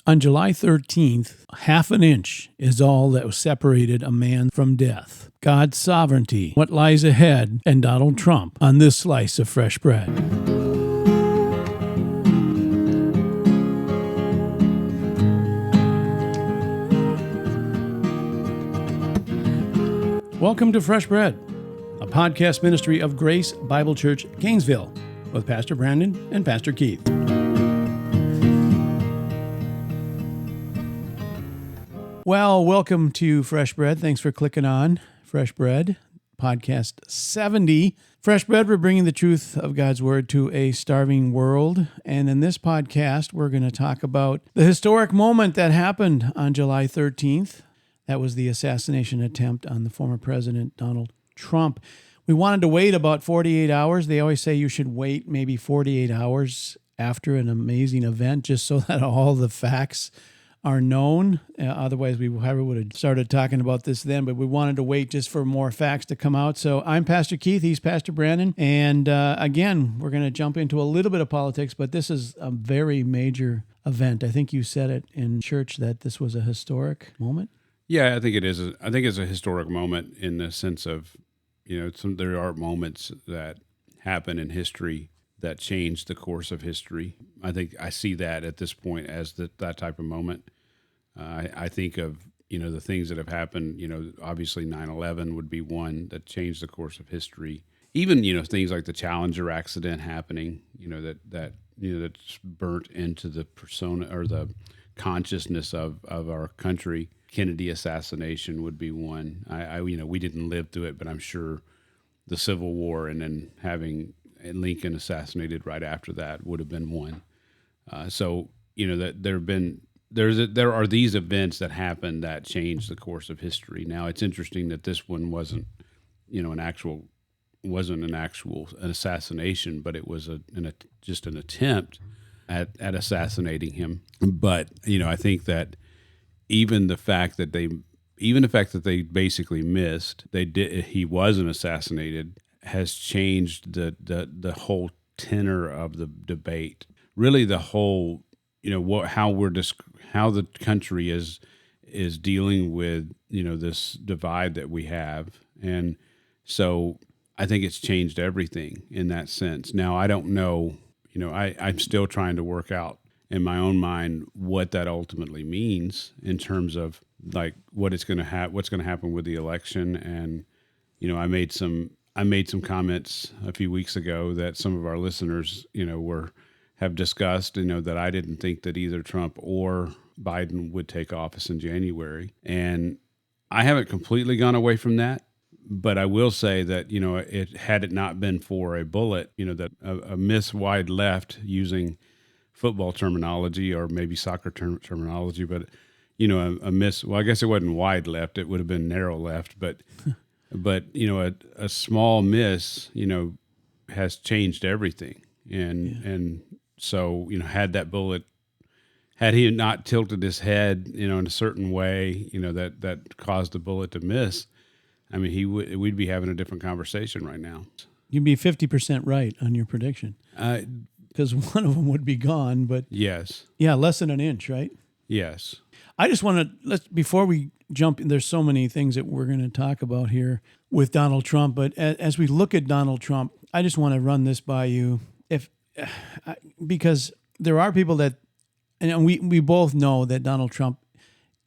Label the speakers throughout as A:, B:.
A: On July 13th, half an inch is all that separated a man from death. God's sovereignty, what lies ahead, and Donald Trump on this slice of fresh bread. Welcome to Fresh Bread, a podcast ministry of Grace Bible Church, Gainesville, with Pastor Brandon and Pastor Keith. Well, welcome to Fresh Bread. Thanks for clicking on Fresh Bread, podcast 70. Fresh Bread, we're bringing the truth of God's Word to a starving world. And in this podcast, we're going to talk about the historic moment that happened on July 13th. That was the assassination attempt on the former President Donald Trump. We wanted to wait about 48 hours. They always say you should wait maybe 48 hours after an amazing event just so that all the facts are known. Otherwise, we probably would have started talking about this then, but we wanted to wait just for more facts to come out. So I'm Pastor Keith, he's Pastor Brandon, and again, we're going to jump into a little bit of politics, but this is a very major event. I think you said it in church that this was a historic moment.
B: Yeah, I think it is. I think it's a historic moment in the sense of, there are moments that happen in history that change the course of history. I think I see that at this point as that type of moment. I think of, the things that have happened, obviously 9/11 would be one that changed the course of history. Even, things like the Challenger accident happening, that's burnt into the persona or the consciousness of our country. Kennedy assassination would be one. We didn't live through it, but I'm sure the Civil War and then having Lincoln assassinated right after that would have been one. That there are these events that happen that change the course of history. Now it's interesting that this one wasn't an actual assassination, but it was just an attempt at assassinating him. But I think that even the fact that they basically missed, he wasn't assassinated, has changed the whole tenor of the debate. Really, the whole how the country is dealing with this divide that we have, and so I think it's changed everything in that sense. Now I don't know. I'm still trying to work out in my own mind what that ultimately means in terms of like what's going to happen with the election. And I made some comments a few weeks ago that some of our listeners have discussed, that I didn't think that either Trump or Biden would take office in January. And I haven't completely gone away from that, but I will say that, had it not been for a bullet, that a miss wide left, using football terminology or maybe soccer terminology, but, a miss, well, I guess it wasn't wide left, it would have been narrow left, but a small miss, has changed everything. And so, had he not tilted his head, in a certain way, that caused the bullet to miss, I mean, we'd be having a different conversation right now.
A: You'd be 50% right on your prediction. Because one of them would be gone, but
B: yes.
A: Yeah, less than an inch, right?
B: Yes.
A: I just want to, before we jump, there's so many things that we're going to talk about here with Donald Trump, but as we look at Donald Trump, I just want to run this by you. Because there are people that, and we both know that Donald Trump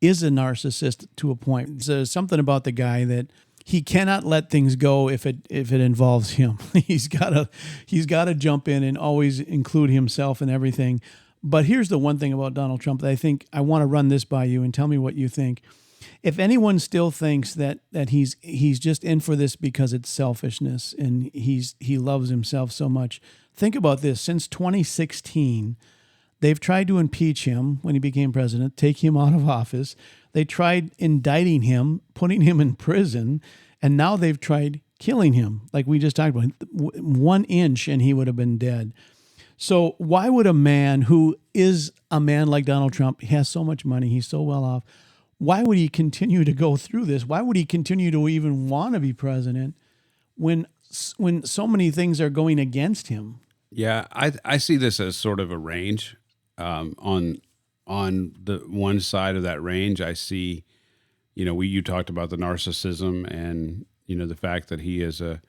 A: is a narcissist to a point. There's something about the guy that he cannot let things go if it involves him. He's got to jump in and always include himself in everything. But here's the one thing about Donald Trump that I think I want to run this by you and tell me what you think. If anyone still thinks that he's just in for this because it's selfishness and he loves himself so much, think about this. Since 2016, they've tried to impeach him when he became president, take him out of office. They tried indicting him, putting him in prison, and now they've tried killing him, like we just talked about. 1 inch and he would have been dead. So why would a man who is a man like Donald Trump, he has so much money, he's so well off, why would he continue to go through this? Why would he continue to even want to be president when so many things are going against him?
B: Yeah, I see this as sort of a range on on the one side of that range, I see, you talked about the narcissism and, the fact that he's a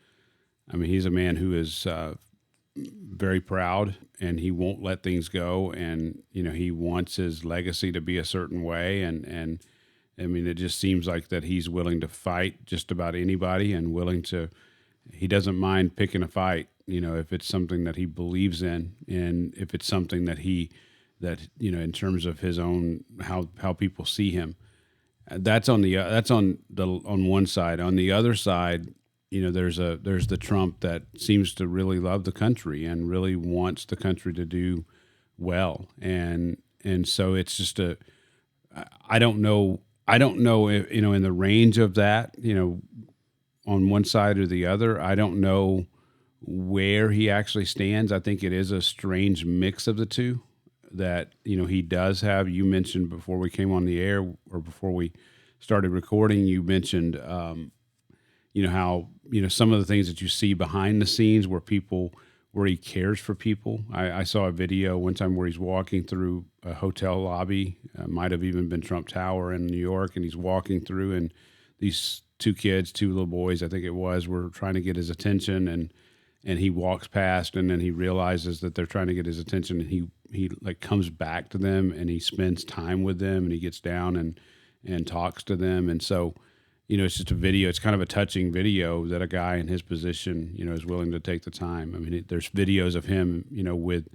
B: man who is very proud and he won't let things go. And, he wants his legacy to be a certain way. And I mean, it just seems like that he's willing to fight just about anybody and he doesn't mind picking a fight, if it's something that he believes in and if it's something that in terms of his own, how people see him. That's on one side. On the other side, there's the Trump that seems to really love the country and really wants the country to do well. And so it's just I don't know if, in the range of that, on one side or the other, I don't know where he actually stands. I think it is a strange mix of the two that, he does have. You mentioned before we came on the air or before we started recording, you mentioned, how, some of the things that you see behind the scenes where he cares for people. I saw a video one time where he's walking through a hotel lobby, might have even been Trump Tower in New York, and he's walking through, and these two little boys, I think it was, were trying to get his attention, and he walks past, and then he realizes that they're trying to get his attention, and he like comes back to them, and he spends time with them, and he gets down and talks to them. And so, it's just a video. It's kind of a touching video that a guy in his position, is willing to take the time. I mean, there's videos of him, with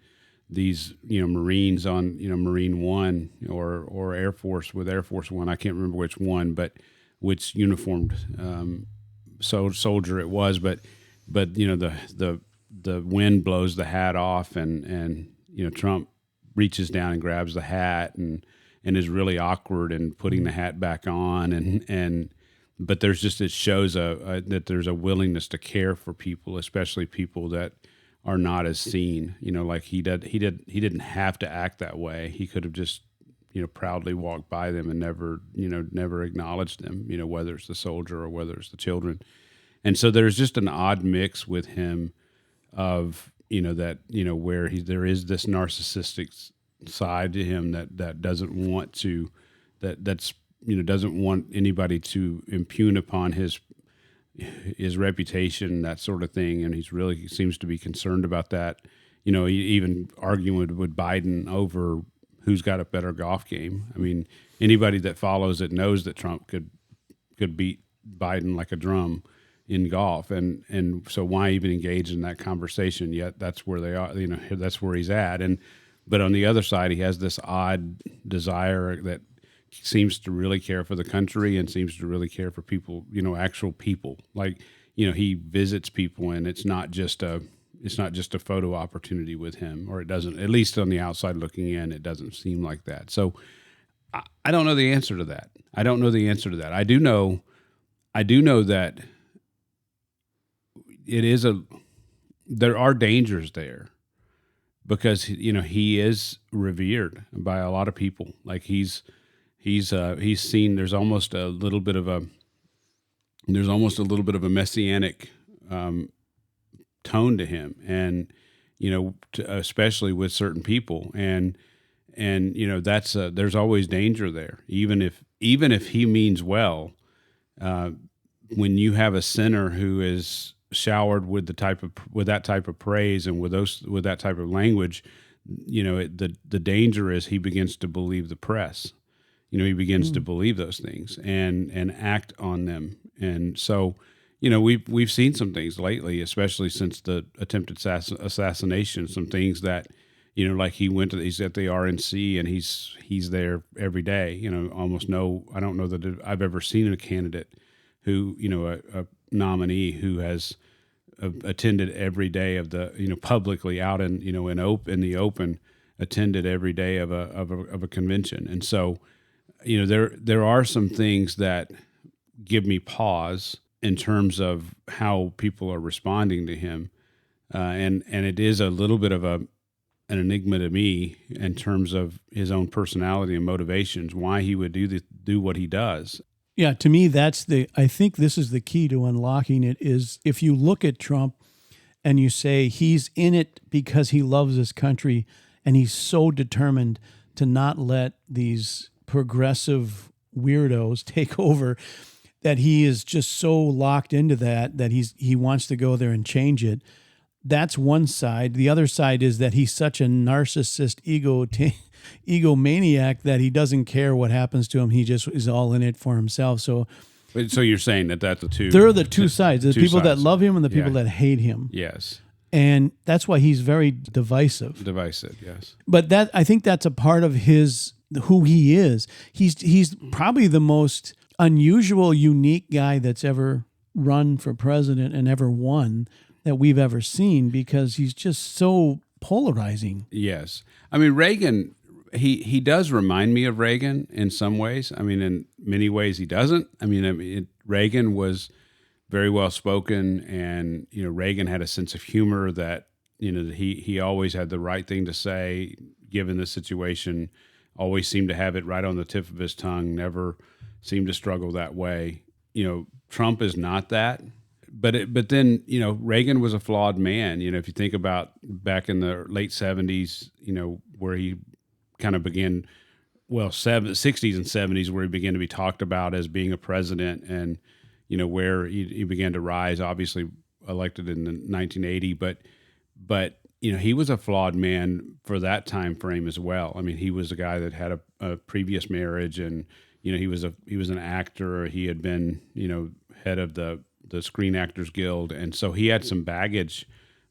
B: these, Marines on, Marine One or Air Force with Air Force One. I can't remember which one, but which uniformed soldier it was. But the wind blows the hat off, and Trump reaches down and grabs the hat and is really awkward in putting the hat back on, but there's just, it shows that there's a willingness to care for people, especially people that are not as seen. Like he didn't have to act that way. He could have just proudly walked by them and never acknowledged them. Whether it's the soldier or whether it's the children. And so there's just an odd mix with him of that where there is this narcissistic side to him that doesn't want to doesn't want anybody to impugn upon his reputation, that sort of thing, and he seems to be concerned about that. Even arguing with Biden over who's got a better golf game. I mean, anybody that follows it knows that Trump could beat Biden like a drum in golf, and so why even engage in that conversation? Yet that's where they are. That's where he's at. But on the other side, he has this odd desire that seems to really care for the country and seems to really care for people, actual people. Like, he visits people, and it's not just a photo opportunity with him, or it doesn't, at least on the outside looking in, it doesn't seem like that. So I don't know the answer to that. I do know that there are dangers there because, he is revered by a lot of people. Like he's seen, there's almost a little bit of a messianic tone to him, and especially with certain people, and that's there's always danger there, even if he means well. When you have a sinner who is showered with that type of praise and with that type of language, the danger is he begins to believe the press. He begins to believe those things and act on them. And so, we've seen some things lately, especially since the attempted assassination, some things that, like he's at the RNC and he's there every day, I don't know that I've ever seen a candidate who, a nominee who has attended every day of the, publicly out in the open, attended every day of a convention. And so, there are some things that give me pause in terms of how people are responding to him. And it is a little bit of an enigma to me in terms of his own personality and motivations, why he would do what he does.
A: Yeah, to me, I think this is the key to unlocking it, is if you look at Trump and you say he's in it because he loves his country and he's so determined to not let these progressive weirdos take over, that he is just so locked into that he wants to go there and change it. That's one side. The other side is that he's such a narcissist egomaniac that he doesn't care what happens to him. He just is all in it for himself. So
B: you're saying that that's the two.
A: There are the two sides. The people that love him and the people
B: Yeah.
A: that hate him.
B: Yes.
A: And that's why he's very divisive.
B: Divisive, yes.
A: But I think that's a part of who he is. He's probably the most unusual, unique guy that's ever run for president and ever won that we've ever seen, because he's just so polarizing.
B: Yes. I mean, Reagan, he does remind me of Reagan in some ways. I mean, in many ways he doesn't. Reagan was very well spoken, and Reagan had a sense of humor that he always had the right thing to say given the situation. Always seemed to have it right on the tip of his tongue. Never seemed to struggle that way. Trump is not that. But then Reagan was a flawed man. If you think about back in the late 70s, where he kind of began, 60s and 70s, where he began to be talked about as being a president, and where he began to rise. Obviously elected in 1980, but he was a flawed man for that time frame as well. I mean, he was a guy that had a previous marriage, and he was an actor. He had been head of the Screen Actors Guild, and so he had some baggage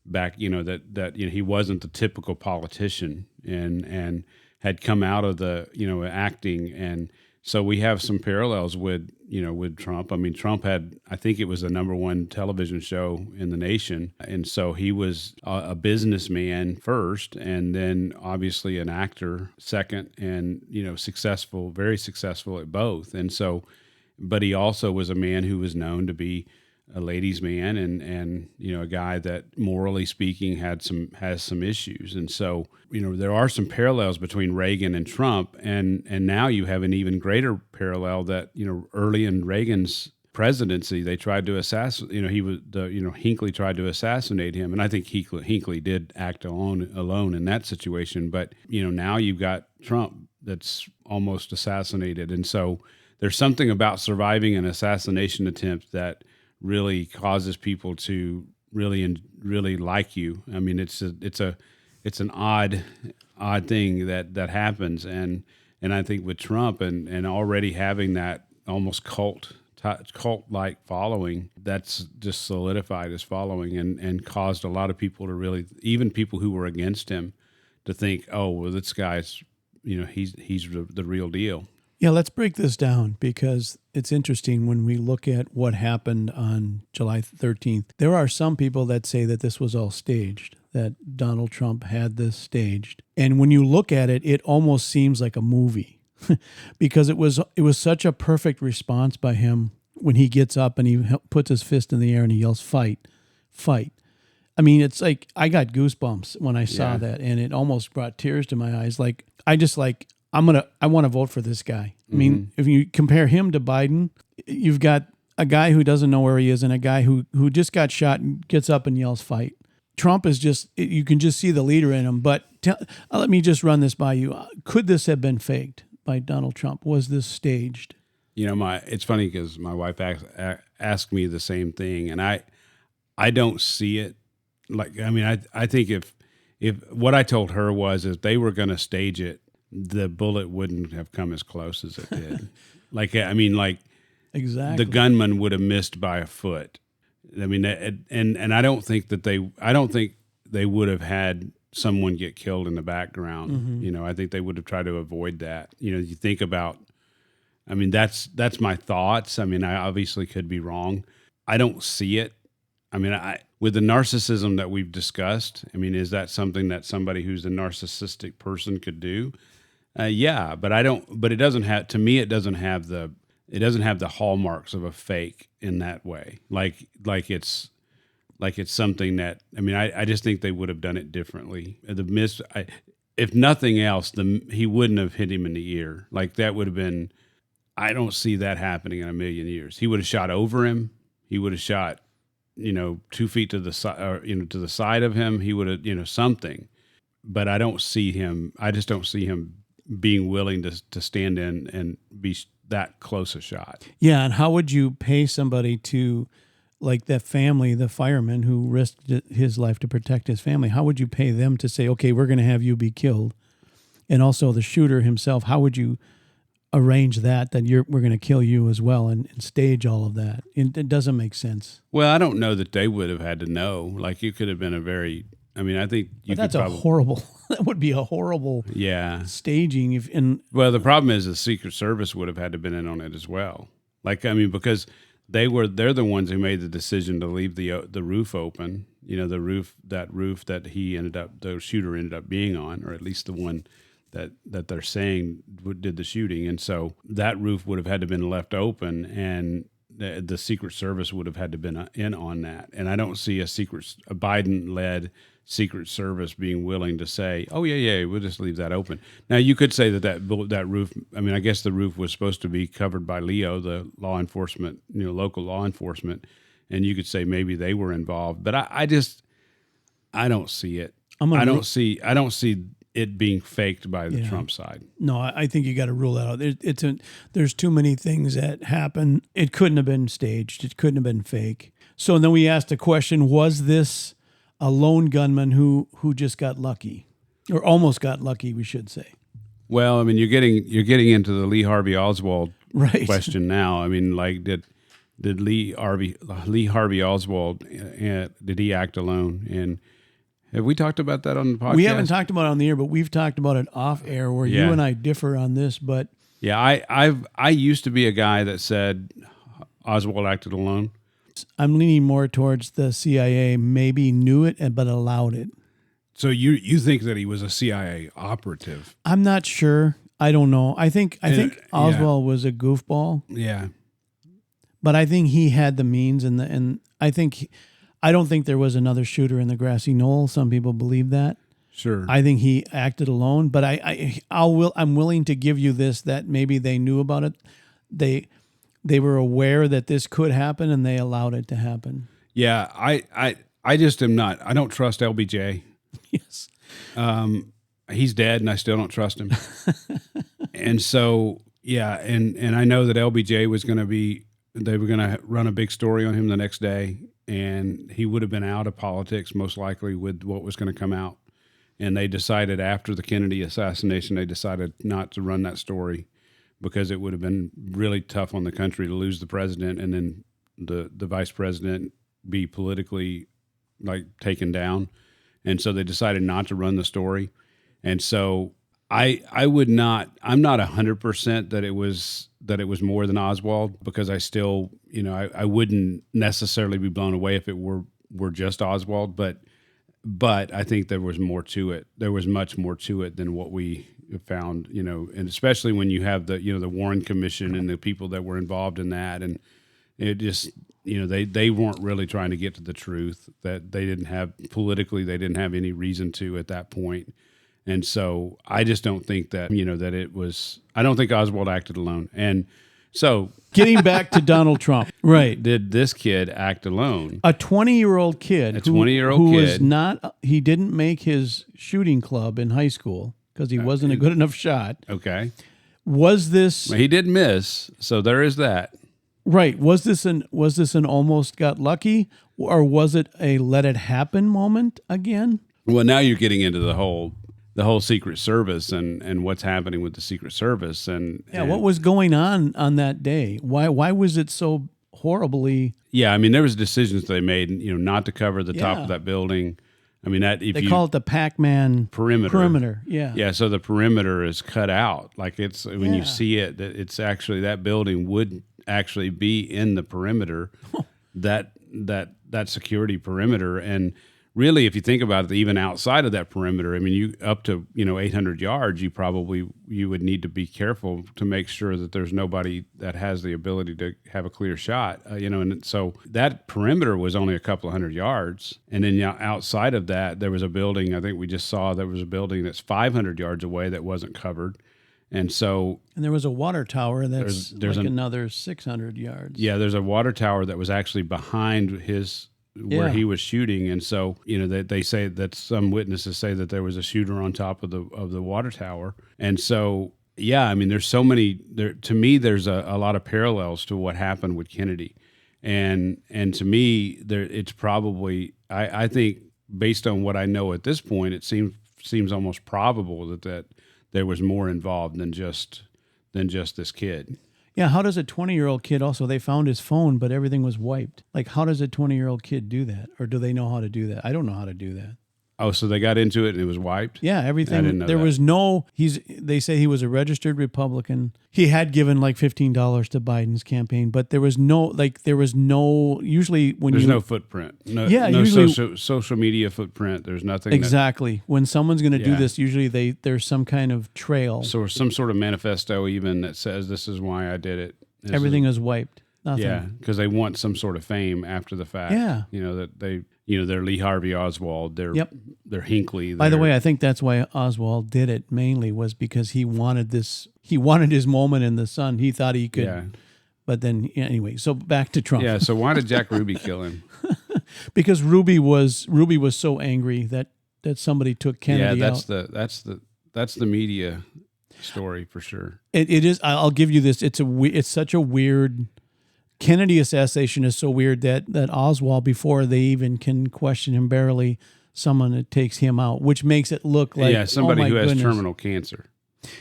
B: back. That he wasn't the typical politician, and had come out of the acting, and so we have some parallels with Trump. I mean, Trump had, I think it was the *1 television show in the nation, and so he was a businessman first, and then obviously an actor second, and successful, very successful at both. And so, but he also was a man who was known to be a ladies' man, and a guy that, morally speaking, has some issues. And so there are some parallels between Reagan and Trump, and now you have an even greater parallel that early in Reagan's presidency they tried to assassinate. Hinckley tried to assassinate him, and I think Hinckley did act alone in that situation. But now you've got Trump that's almost assassinated, and so there's something about surviving an assassination attempt that really causes people to really like you. I mean, it's an odd thing that happens, and I think with Trump and already having that almost cult-like following, that's just solidified his following and caused a lot of people to really, even people who were against him, to think, oh, well, this guy's he's the real deal.
A: Yeah, let's break this down, because it's interesting when we look at what happened on July 13th. There are some people that say that this was all staged, that Donald Trump had this staged. And when you look at it, it almost seems like a movie because it was such a perfect response by him when he gets up and he puts his fist in the air and he yells, "Fight, fight." I mean, it's like I got goosebumps when I saw that, and it almost brought tears to my eyes. I want to vote for this guy. I mean, if you compare him to Biden, you've got a guy who doesn't know where he is and a guy who just got shot and gets up and yells, "Fight." Trump is you can just see the leader in him. But let me just run this by you. Could this have been faked by Donald Trump? Was this staged?
B: It's funny because my wife asked me the same thing, and I don't see it. I think if what I told her was, if they were going to stage it, the bullet wouldn't have come as close as it did.
A: Exactly.
B: The gunman would have missed by a foot. I mean, and I don't think they would have had someone get killed in the background. I think they would have tried to avoid that. You think about, that's my thoughts. I obviously could be wrong. I don't see it. With the narcissism that we've discussed, is that something that somebody who's a narcissistic person could do? Yeah, but I don't. But it doesn't have. To me, it doesn't have the hallmarks of a fake in that way. Like it's something that. I just think they would have done it differently. If nothing else, he wouldn't have hit him in the ear. Like that would have been. I don't see that happening in a million years. He would have shot over him. He would have shot, 2 feet to the side, or, to the side of him. He would have, something. But I don't see him. I just don't see him being willing to stand in and be that close a shot.
A: Yeah, and how would you pay somebody to, like that family, the fireman who risked his life to protect his family, how would you pay them to say, okay, we're going to have you be killed? And also the shooter himself, how would you arrange that we're going to kill you as well and stage all of that? It doesn't make sense.
B: Well, I don't know that they would have had to know. Like, you could have been I think you
A: But that's
B: could probably,
A: that would be a horrible staging.
B: Well, the problem is the Secret Service would have had to been in on it as well. Like, because they're the ones who made the decision to leave the roof open. The roof that the shooter ended up being on, or at least the one that they're saying did the shooting. And so that roof would have had to been left open, and the Secret Service would have had to been in on that. And I don't see a Biden-led Secret Service being willing to say, "Oh yeah, we'll just leave that open." Now, you could say that roof. I guess the roof was supposed to be covered by Leo, the law enforcement, local law enforcement, and you could say maybe they were involved. But I don't see it. I don't see it being faked by the Trump side.
A: No, I think you got to rule that out. There's too many things that happen. It couldn't have been staged. It couldn't have been fake. So then we asked the question: was this a lone gunman who just got lucky, or almost got lucky, we should say?
B: Well, you're getting into the Lee Harvey Oswald question now. Did Lee Harvey Oswald, did he act alone? And have we talked about that on the podcast?
A: We haven't talked about it on the air, but we've talked about it off air, where you and I differ on this. But
B: yeah, I used to be a guy that said Oswald acted alone.
A: I'm leaning more towards the CIA maybe knew it but allowed it.
B: So you think that he was a CIA operative?
A: I'm not sure. I don't know. I think Oswald was a goofball.
B: Yeah.
A: But I think he had the means, and I don't think there was another shooter in the grassy knoll. Some people believe that.
B: Sure.
A: I think he acted alone, but I'm willing to give you this, that maybe they knew about it. They were aware that this could happen, and they allowed it to happen.
B: Yeah, I just am not. I don't trust LBJ.
A: Yes.
B: He's dead, and I still don't trust him. And so, yeah, and I know that LBJ was going to be. They were going to run a big story on him the next day, and he would have been out of politics most likely with what was going to come out. And they decided after the Kennedy assassination, they decided not to run that story because it would have been really tough on the country to lose the president and then the vice president be politically taken down. And so they decided not to run the story. And so I'm not 100% that it was more than Oswald, because I still, I wouldn't necessarily be blown away if it were just Oswald, but I think there was more to it. There was much more to it than what we found, and especially when you have the Warren Commission and the people that were involved in that. And it just, they weren't really trying to get to the truth, that they didn't have any reason to at that point. And so I just don't think that, that it was, I don't think Oswald acted alone. And so
A: getting back to Donald Trump, right.
B: Did this kid act alone?
A: A 20-year-old kid. Who was not, he didn't make his shooting club in high school because he wasn't a good enough shot.
B: Okay.
A: Was this?
B: Well, he did miss, so there is that.
A: Right. Was this an almost got lucky, or was it a let it happen moment again?
B: Well, now you're getting into the whole Secret Service and what's happening with the Secret Service and
A: what was going on that day? Why was it so horribly?
B: Yeah, there was decisions they made, not to cover the top of that building. They
A: call it the Pac-Man perimeter. Yeah.
B: Yeah. So the perimeter is cut out. Like it's when you see it, that it's actually, that building would actually be in the perimeter, that security perimeter. And really, if you think about it, even outside of that perimeter, you up to 800 yards, you would need to be careful to make sure that there's nobody that has the ability to have a clear shot. And so that perimeter was only a couple of 100 yards, and then outside of that, there was a building. I think we just saw there was a building that's 500 yards away that wasn't covered. And there was
A: a water tower that's there's another 600 yards.
B: Yeah, there's a water tower that was actually behind his where
A: Yeah.
B: he was shooting. And so, they say that some witnesses say that there was a shooter on top of the water tower. And so, yeah, I mean, there's so many there. To me, there's a lot of parallels to what happened with Kennedy. And to me, it's probably, I think, based on what I know at this point, it seems almost probable that there was more involved than just this kid.
A: Yeah, how does a 20-year-old kid also, they found his phone, but everything was wiped. Like, how does a 20-year-old kid do that? Or do they know how to do that? I don't know how to do that.
B: Oh, so they got into it and it was wiped?
A: Yeah, everything.
B: I didn't know
A: there
B: that.
A: was no, they say he was a registered Republican. He had given like $15 to Biden's campaign, but there was no, usually when
B: There's no footprint. No,
A: Yeah,
B: no
A: usually-
B: social media footprint. There's nothing.
A: exactly. When someone's going to do
B: Yeah.
A: this, usually there's some kind of trail.
B: So some sort of manifesto even that says this is why I did it.
A: Everything is wiped. Nothing.
B: Yeah, because they want some sort of fame after the fact.
A: Yeah.
B: That they're Lee Harvey Oswald. They're Hinckley.
A: By the way, I think that's why Oswald did it mainly was because he wanted his moment in the sun. He thought he could.
B: Yeah.
A: But then anyway, so back to Trump.
B: Yeah. So why did Jack Ruby kill him?
A: Because Ruby was so angry that somebody took Kennedy out.
B: That's the media story for sure.
A: It is. I'll give you this. It's such a weird. Kennedy assassination is so weird that Oswald, before they even can question him barely, someone takes him out, which makes it look like
B: somebody
A: oh my
B: who has
A: goodness.
B: terminal cancer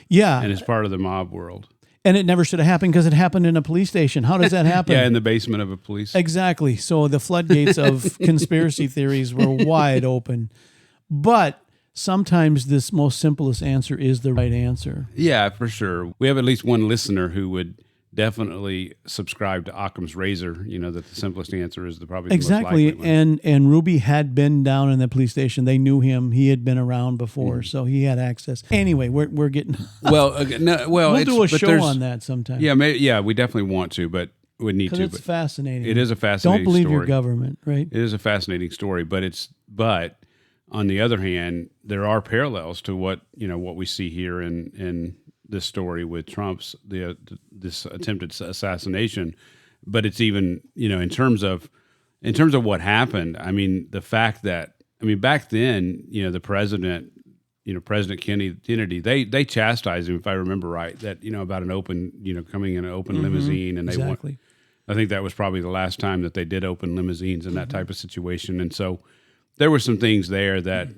A: Yeah,
B: and is part of the mob world.
A: and it never should have happened because it happened in a police station. How does that happen?
B: Yeah, in the basement of a police.
A: Exactly. So the floodgates of conspiracy theories were wide open. But sometimes this most simplest answer is the right answer.
B: Yeah, for sure. We have at least one listener who would definitely subscribe to Occam's razor, that the simplest answer is probably the
A: Exactly.
B: most likely one.
A: And Ruby had been down in the police station. They knew him. He had been around before, so he had access. Anyway, we're getting
B: Well, no, well,
A: we'll do a
B: but
A: show
B: there's-
A: on that sometime.
B: Yeah, we definitely want to, but we need
A: Because
B: to.
A: it's
B: But
A: fascinating.
B: it is a fascinating
A: Don't believe
B: story.
A: your government, right?
B: It is a fascinating story, but on the other hand, there are parallels to what we see here in this story with Trump's this attempted assassination. But it's even in terms of what happened. I mean, the fact that back then the president. President Kennedy, they chastised him, if I remember right, that, about an open, coming in an open limousine. And
A: Exactly.
B: I think that was probably the last time that they did open limousines in that type of situation. And so there were some things there that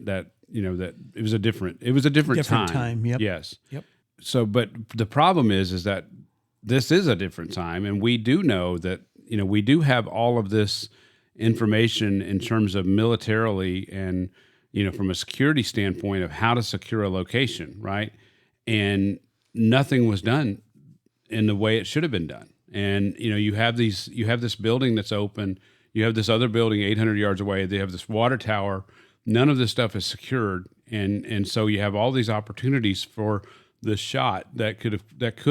B: it was a different
A: time. Yep.
B: Yes.
A: Yep.
B: So, but the problem is that this is a different time. And we do know that, we do have all of this information in terms of militarily and, from a security standpoint of how to secure a location, right? And nothing was done in the way it should have been done. And you have this building that's open. You have this other building 800 yards away. They have this water tower. None of this stuff is secured, and so you have all these opportunities for the shot that could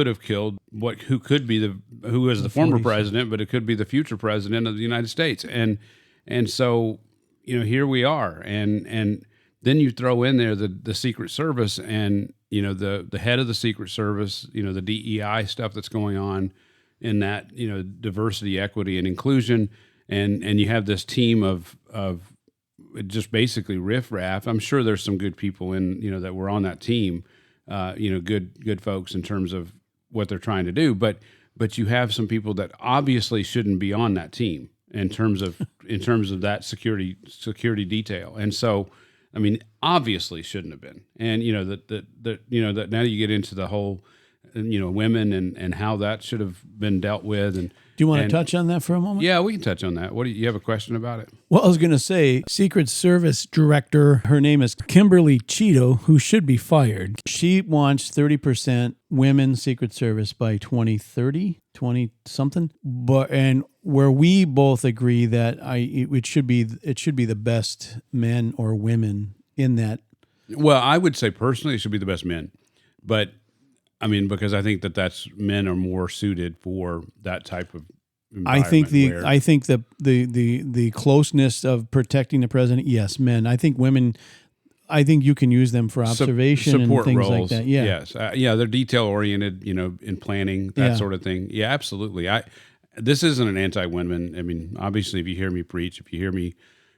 B: have killed who was the former president, but it could be the future president of the United States. And so here we are, and then you throw in there the Secret Service and the head of the Secret Service, the DEI stuff that's going on in that diversity, equity, and inclusion, and you have this team of just basically riffraff. I'm sure there's some good people in that were on that team, good folks in terms of what they're trying to do, but you have some people that obviously shouldn't be on that team in terms of that security detail. And so, obviously shouldn't have been. And that now you get into the whole women and how that should have been dealt with. And
A: Do you want to touch on that for a moment?
B: yeah, we can touch on that. What do you have a question about it?
A: Well, I was going to say, Secret Service Director, her name is Kimberly Cheeto, who should be fired. She wants 30% women Secret Service by 2030, 20-something. And where we both agree that it should be the best men or women in that.
B: Well, I would say personally it should be the best men. But, because I think that's men are more suited for that type of
A: I think
B: environment
A: the closeness of protecting the president. Yes, men. I think women. I think you can use them for observation
B: support
A: and things
B: roles,
A: like that. Yeah.
B: Yes. They're detail oriented. In planning that sort of thing. Yeah, absolutely. this isn't an anti-women. I mean, obviously, if you hear me preach, if you hear me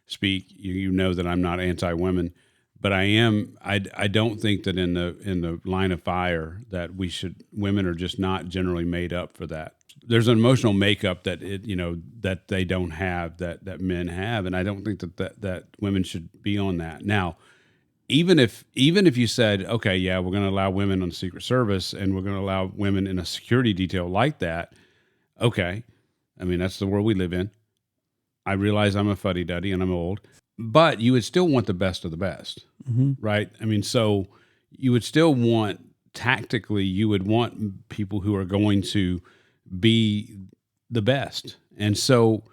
B: speak, you know that I'm not anti-women, but I am. I don't think that in the line of fire that women are just not generally made up for that. There's an emotional makeup that that they don't have that men have, and I don't think that women should be on that. Now, even if you said, okay, yeah, we're going to allow women on the Secret Service and we're going to allow women in a security detail like that, okay. I mean, that's the world we live in. I realize I'm a fuddy-duddy and I'm old, but you would still want the best of the best, right? I mean, so you would still want, tactically, you would want people who are going to be the best. And so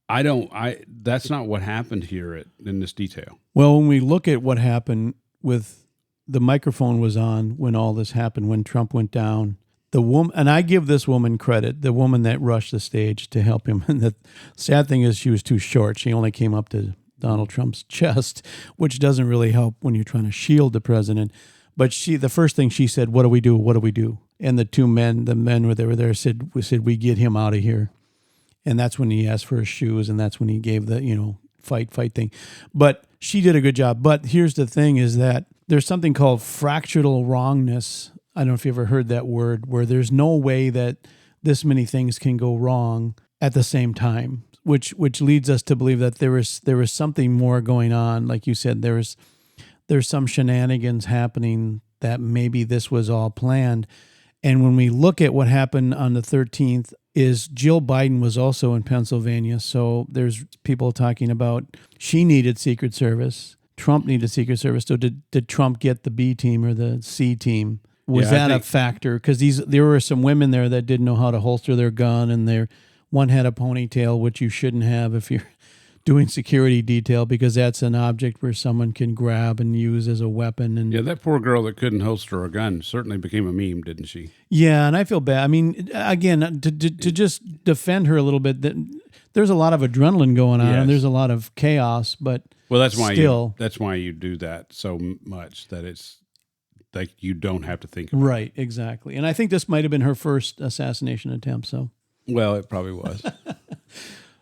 B: that's not what happened here in this detail.
A: Well, when we look at what happened with the microphone was on when all this happened, when Trump went down, the woman, and I give this woman credit, the woman that rushed the stage to help him. And the sad thing is she was too short. She only came up to Donald Trump's chest, which doesn't really help when you're trying to shield the president. But the first thing she said, "What do we do? What do we do?" And the men were there said, "We get him out of here." And that's when he asked for his shoes, and that's when he gave the, fight thing. But she did a good job. But here's the thing is that there's something called fractional wrongness. I don't know if you ever heard that word, where there's no way that this many things can go wrong at the same time, which leads us to believe that there was something more going on. Like you said, there's some shenanigans happening, that maybe this was all planned. And when we look at what happened on the 13th, is Jill Biden was also in Pennsylvania. So there's people talking about she needed Secret Service. Trump needed Secret Service. So did Trump get the B team or the C team? Was that a factor? Because there were some women there that didn't know how to holster their gun, and one had a ponytail, which you shouldn't have if you're doing security detail, because that's an object where someone can grab and use as a weapon. And
B: that poor girl that couldn't holster a gun certainly became a meme, didn't she?
A: Yeah, and I feel bad. I mean, again, to just defend her a little bit, there's a lot of adrenaline going on, and there's a lot of chaos. But
B: that's why you do that so much, that it's like you don't have to think about it.
A: Right, exactly. And I think this might have been her first assassination attempt. So,
B: well, it probably was.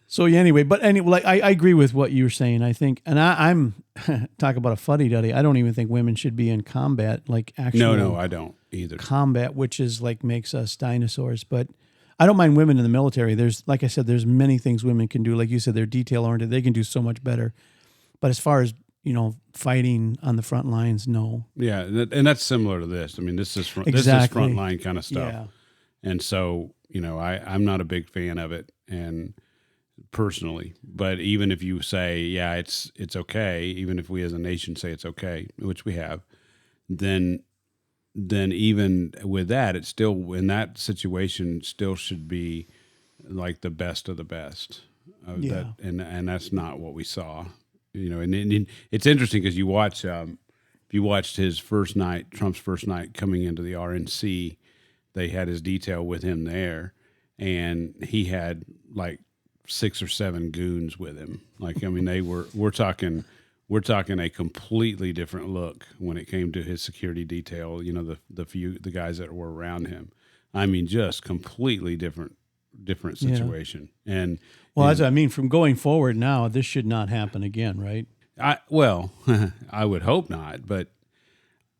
A: So anyway, I agree with what you're saying. I think, and I'm talk about a fuddy-duddy. I don't even think women should be in combat, like actual.
B: No, I don't either.
A: Combat, which is like makes us dinosaurs. But I don't mind women in the military. Like I said, there's many things women can do. Like you said, they're detail-oriented. They can do so much better. But as far as fighting on the front lines, no.
B: Yeah, and that's similar to this. I mean, this is front line kind of stuff. Yeah. And so, I'm not a big fan of it, and personally, but even if you say, yeah, it's okay, even if we as a nation say it's okay, which we have, then even with that, it's still, in that situation, still should be like the best of the best. That, and that's not what we saw. And it's interesting because you watch, if you watched his first night, Trump's first night coming into the RNC, they had his detail with him there, and he had like 6 or 7 goons with him. Like, I mean, we're talking a completely different look when it came to his security detail. The guys that were around him. I mean, just completely different situation. And
A: as I mean, from going forward now, this should not happen again, right?
B: I would hope not, but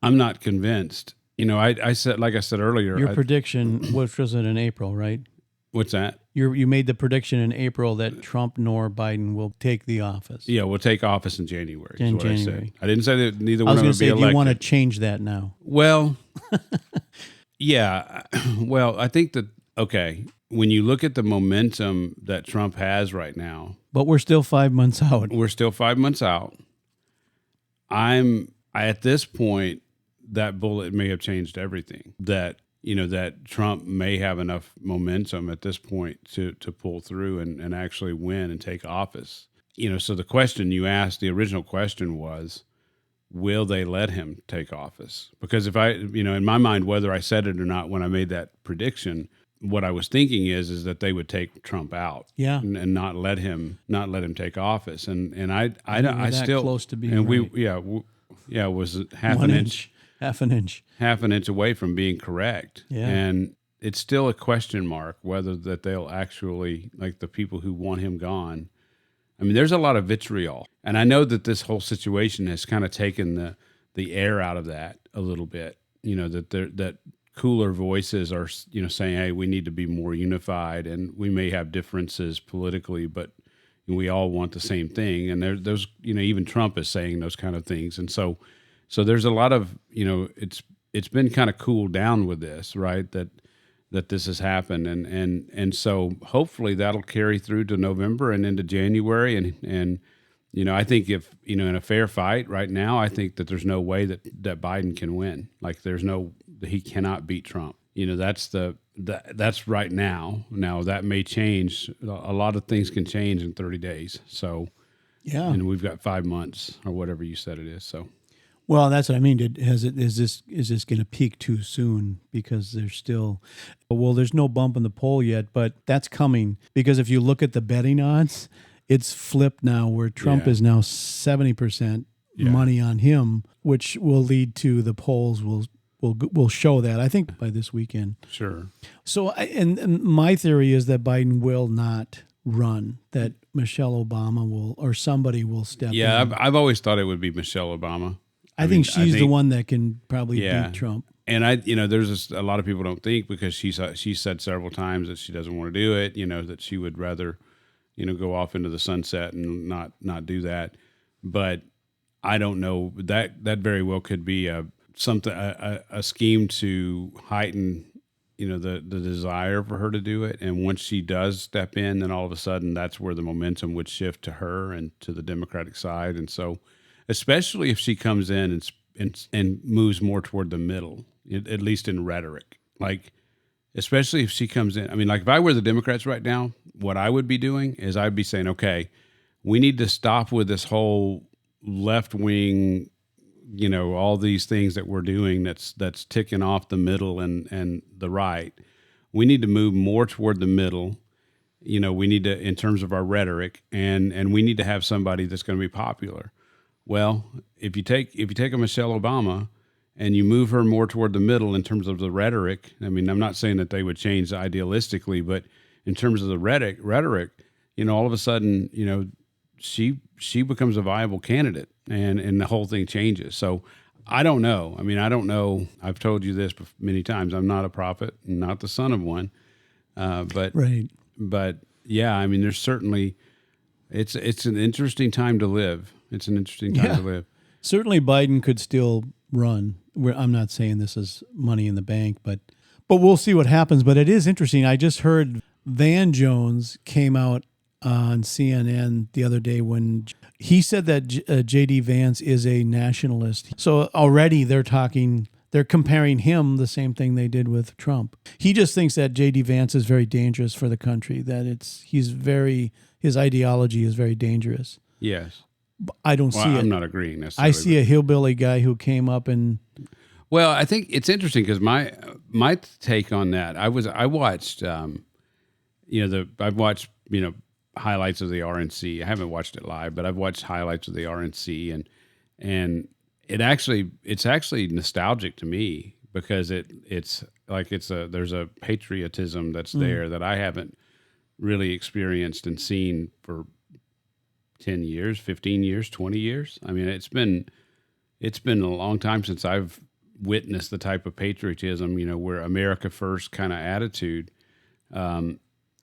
B: I'm not convinced. I said, like I said earlier,
A: your prediction, which was it in April, right?
B: What's that?
A: You made the prediction in April that Trump nor Biden will take the office.
B: Yeah, we'll take office in January.
A: In
B: January.
A: I said.
B: I didn't say that neither one of them would be elected.
A: Do you want to change that now?
B: Well, yeah. Well, I think that, okay, when you look at the momentum that Trump has right now.
A: But we're still 5 months out.
B: We're still 5 months out. At this point, that bullet may have changed everything. That Trump may have enough momentum at this point to pull through and actually win and take office. So the question you asked, the original question was, will they let him take office? Because if in my mind, whether I said it or not, when I made that prediction, what I was thinking is that they would take Trump out, and not let him take office. And I still
A: close to being
B: and
A: right.
B: we was half an inch
A: half an inch
B: away from being correct.
A: Yeah.
B: And it's still a question mark whether that they'll actually, like the people who want him gone. I mean, there's a lot of vitriol, and I know that this whole situation has kind of taken the air out of that a little bit. That cooler voices are, saying, hey, we need to be more unified, and we may have differences politically, but we all want the same thing. And those, even Trump is saying those kind of things. And so there's a lot of, it's been kind of cooled down with this, right? That this has happened. And so hopefully that'll carry through to November and into January. And I think if, in a fair fight right now, I think that there's no way that Biden can win. Like he cannot beat Trump. That's right now. Now that may change. A lot of things can change in 30 days. So,
A: yeah,
B: and we've got 5 months or whatever you said it is. So,
A: well, that's what I mean. Is this going to peak too soon? Because there's no bump in the poll yet, but that's coming. Because if you look at the betting odds, it's flipped now, where Trump is now 70% money on him, which will lead to the polls will show that, I think, by this weekend.
B: Sure.
A: So, and my theory is that Biden will not run, that Michelle Obama will, or somebody will step in.
B: Yeah, I've always thought it would be Michelle Obama.
A: I think she's the one that can probably beat Trump.
B: And there's a lot of people don't think, because she said several times that she doesn't want to do it, that she would rather, go off into the sunset and not do that. But I don't know, that very well could be a scheme to heighten, the desire for her to do it. And once she does step in, then all of a sudden that's where the momentum would shift to her and to the Democratic side. And so, especially if she comes in and moves more toward the middle, at least in rhetoric, like, especially if she comes in. I mean, like, if I were the Democrats right now, what I would be doing is I'd be saying, okay, we need to stop with this whole left wing, all these things that we're doing that's ticking off the middle and the right. We need to move more toward the middle. We need to, in terms of our rhetoric, and we need to have somebody that's going to be popular. Well, if you take a Michelle Obama and you move her more toward the middle in terms of the rhetoric, I mean, I'm not saying that they would change idealistically, but in terms of the rhetoric, all of a sudden, she becomes a viable candidate, and the whole thing changes. So I don't know. I mean, I don't know. I've told you this many times. I'm not a prophet, not the son of one. But yeah, I mean, there's certainly, it's an interesting time to live. It's an interesting time to live.
A: Certainly Biden could still run. I'm not saying this is money in the bank, but we'll see what happens. But it is interesting. I just heard Van Jones came out on CNN the other day when he said that J.D. Vance is a nationalist. So already they're comparing him the same thing they did with Trump. He just thinks that J.D. Vance is very dangerous for the country, that his ideology is very dangerous.
B: Yes.
A: I don't see it.
B: I'm not agreeing necessarily.
A: I see a hillbilly guy who came up and...
B: Well, I think it's interesting because my take on that, I watched, I've watched, highlights of the RNC. I haven't watched it live, but I've watched highlights of the RNC, and it's actually nostalgic to me, because it's like there's a patriotism that's there that I haven't really experienced and seen for 10 years, 15 years, 20 years. I mean, it's been a long time since I've witnessed the type of patriotism, where America first kind of attitude,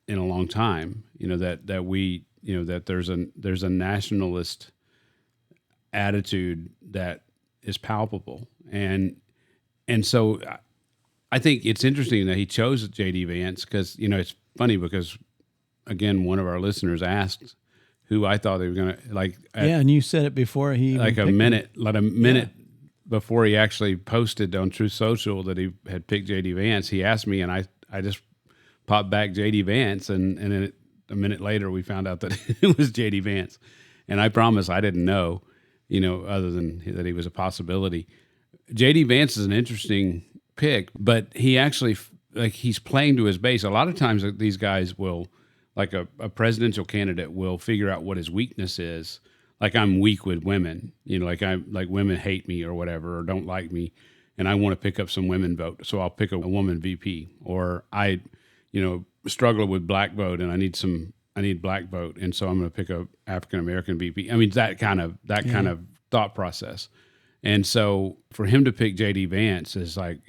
B: in a long time, that we, that there's a nationalist attitude that is palpable. And so I think it's interesting that he chose J.D. Vance, because, it's funny because, again, one of our listeners asked who I thought they were going to, like.
A: And you said it before he
B: like a minute before he actually posted on Truth Social that he had picked J.D. Vance. He asked me, and I just popped back J.D. Vance, and then a minute later we found out that it was J.D. Vance. And I promise I didn't know, other than that he was a possibility. J.D. Vance is an interesting pick, but he actually, he's playing to his base. A lot of times these guys will, like a presidential candidate will figure out what his weakness is. Like, I'm weak with women, like women hate me or whatever, or don't like me. and I want to pick up some women vote, so I'll pick a woman VP. Or I, struggle with black vote, and I need black vote, and so I'm going to pick a African American VP. I mean, that kind of thought process. And so for him to pick JD Vance is like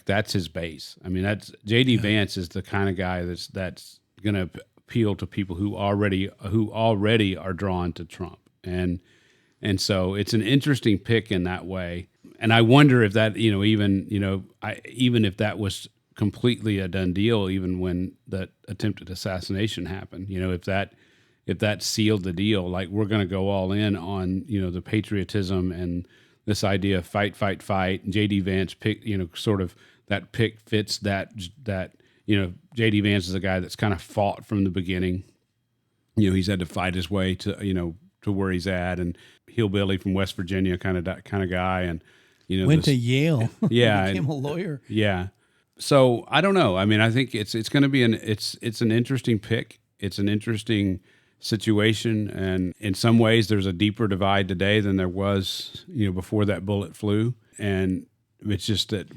B: that's his base. I mean, that's JD Vance is the kind of guy that's going to appeal to people who already are drawn to Trump. And so it's an interesting pick in that way. And I wonder if that, even if that was completely a done deal, even when that attempted assassination happened, if that sealed the deal, like we're going to go all in on, the patriotism and this idea of fight. And JD Vance pick, sort of that pick fits that, JD Vance is a guy that's kind of fought from the beginning. He's had to fight his way to, to where he's at, and hillbilly from West Virginia kind of guy. And,
A: went to Yale.
B: Yeah.
A: Became a lawyer.
B: Yeah. So I don't know. I mean, I think it's going to be it's an interesting pick. It's an interesting situation, and in some ways, there's a deeper divide today than there was, before that bullet flew. And it's just that,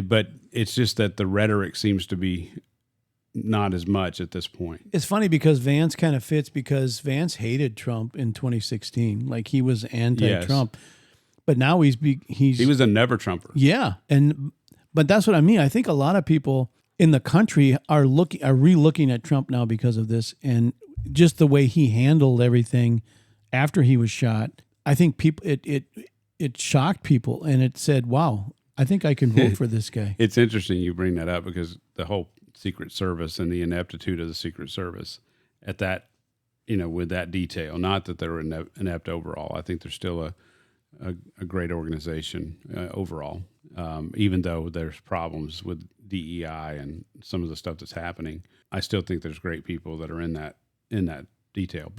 B: but it's just that the rhetoric seems to be not as much at this point.
A: It's funny because Vance kind of fits because Vance hated Trump in 2016, like he was anti-Trump, but now he
B: was a never Trumper.
A: Yeah, but that's what I mean. I think a lot of people in the country are re-looking at Trump now because of this, and just the way he handled everything after he was shot. I think people it shocked people, and it said, "Wow, I think I can vote for this guy."
B: It's interesting you bring that up because the whole Secret Service and the ineptitude of the Secret Service at that, with that detail. Not that they're inept overall. I think they're still a great organization overall. Even though there's problems with DEI and some of the stuff that's happening, I still think there's great people that are in that detail,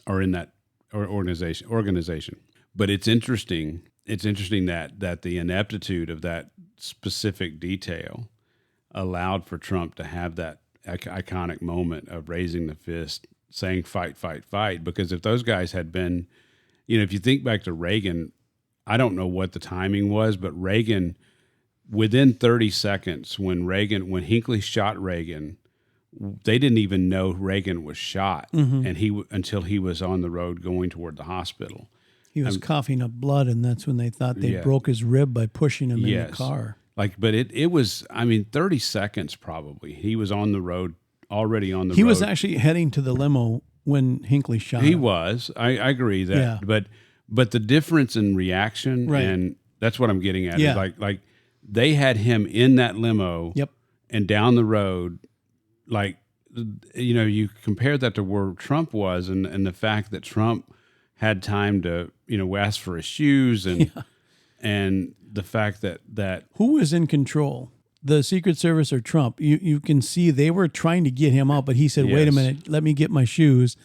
B: or in that organization. But it's interesting. It's interesting that the ineptitude of that specific detail allowed for Trump to have that iconic moment of raising the fist, saying fight. Because if those guys had been, if you think back to Reagan, I don't know what the timing was, but Reagan, within 30 seconds, when Hinckley shot Reagan, they didn't even know Reagan was shot, and until he was on the road going toward the hospital.
A: He was coughing up blood, and that's when they thought they broke his rib by pushing him in the car. But
B: it was, 30 seconds probably. He was on the road, already on the road.
A: He was actually heading to the limo when Hinckley shot him.
B: He was. I agree that. Yeah. But the difference in reaction, and that's what I'm getting at, is like they had him in that limo and down the road, you compare that to where Trump was, and the fact that Trump had time to, ask for his shoes and the fact that
A: who was in control, the Secret Service or Trump? You can see they were trying to get him out, but he said, "Wait a minute, let me get my shoes."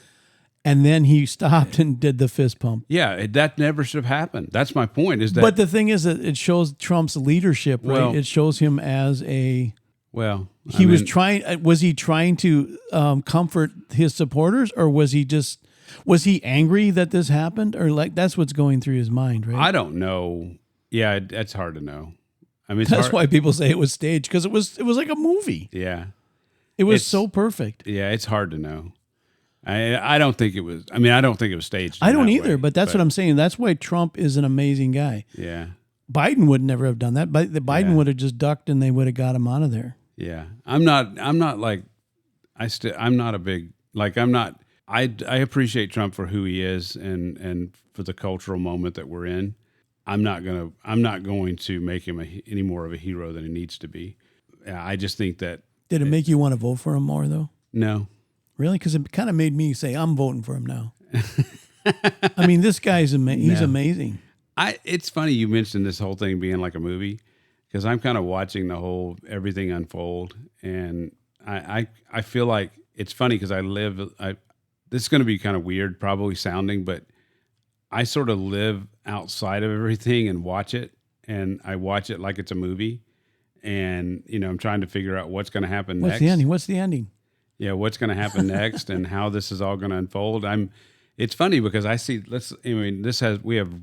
A: And then he stopped and did the fist pump.
B: Yeah, that never should have happened. That's my point.
A: But the thing is that it shows Trump's leadership, right? Well, it shows him as a.
B: Well,
A: was trying. Was he trying to comfort his supporters, or was he angry that this happened, or that's what's going through his mind, right?
B: I don't know. Yeah, that's hard to know.
A: That's why people say it was staged, because it was like a movie.
B: Yeah,
A: it was so perfect.
B: Yeah, it's hard to know. I don't think it was. I don't think it was staged.
A: I don't either. But that's what I'm saying. That's why Trump is an amazing guy.
B: Yeah.
A: Biden would never have done that. But Biden would have just ducked, and they would have got him out of there.
B: Yeah. I'm not a big, I appreciate Trump for who he is and for the cultural moment that we're in. I'm not going to make him any more of a hero than he needs to be. I just think that.
A: Did it make you want to vote for him more, though?
B: No.
A: Really? Because it kind of made me say, I'm voting for him now. This guy's he's amazing.
B: It's funny you mentioned this whole thing being like a movie, because I'm kind of watching everything unfold, and I feel like it's funny because this is going to be kind of weird probably sounding, but I sort of live outside of everything and watch it, and I watch it like it's a movie, and I'm trying to figure out what's going to happen next.
A: What's the ending?
B: Yeah, what's going to happen next and how this is all going to unfold. It's funny because I see we have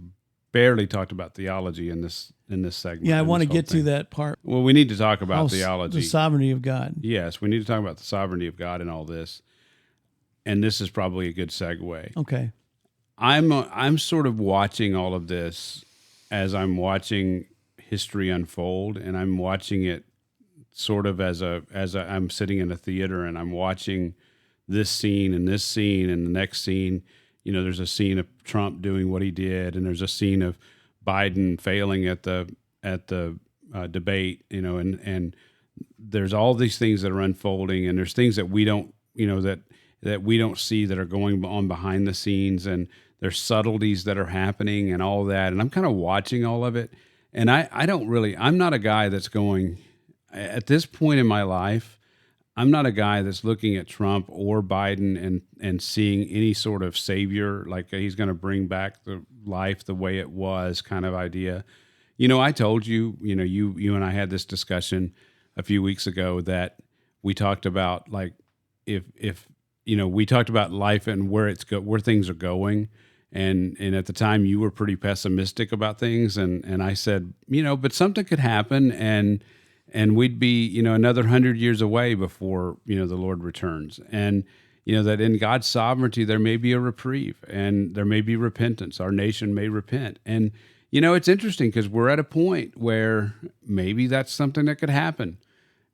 B: barely talked about theology in this segment.
A: Yeah, I
B: in
A: want to
B: this whole
A: get to
B: thing.
A: that part.
B: Well, we need to talk about
A: How
B: theology.
A: the sovereignty of God.
B: Yes, we need to talk about the sovereignty of God in all this. And this is probably a good segue.
A: Okay.
B: I'm sort of watching all of this as I'm watching history unfold, and I'm watching it sort of as I'm sitting in a theater and I'm watching this scene and this scene and the next scene. You know, there's a scene of Trump doing what he did, and there's a scene of Biden failing at the debate. You know, and there's all these things that are unfolding, and there's things that we don't, you know, that we don't see that are going on behind the scenes, and there's subtleties that are happening and all that. And I'm kind of watching all of it. And I'm not a guy that's going, at this point in my life, I'm not a guy that's looking at Trump or Biden and seeing any sort of savior, like he's going to bring back the life the way it was kind of idea. You know, I told you, you know, you and I had this discussion a few weeks ago that we talked about, like, if you know, we talked about life and where where things are going. And at the time you were pretty pessimistic about things. And I said, you know, but something could happen and we'd be, you know, another 100 years away before, you know, the Lord returns. And, you know, that in God's sovereignty, there may be a reprieve and there may be repentance. Our nation may repent. And, you know, it's interesting because we're at a point where maybe that's something that could happen.